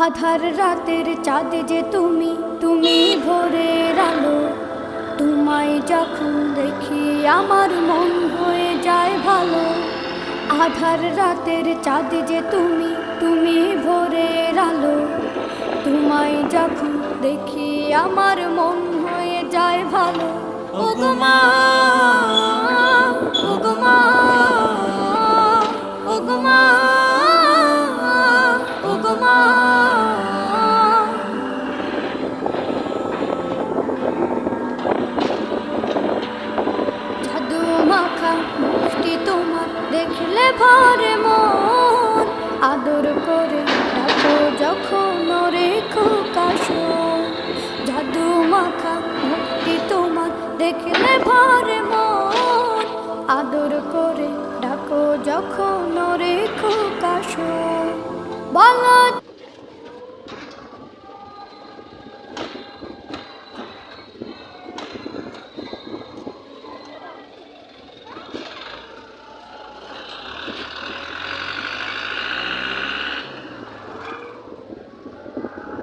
আধার রাতের চাঁদ যে তুমি, তুমি ভোরের আলো। তোমায় যখন দেখি আমার মন হয়ে যায় ভালো। আধার রাতের চাঁদ যে তুমি, তুমি ভোরের আলো। তোমায় যখন দেখি আমার মন হয়ে যায় ভালো। ওগো মা, ওগো মা, ওগো মা, ওগো মা। জাদু মাখা মুখটি তোমার দেখলে ভরে মন। আদর করে ডাকো যখন ওরে খোকা শোন। জাদু মাখা মুখটি তোমার দেখলে ভরে মন। আদর করে ডাকো যখন ওরে খোকা শোন। বলো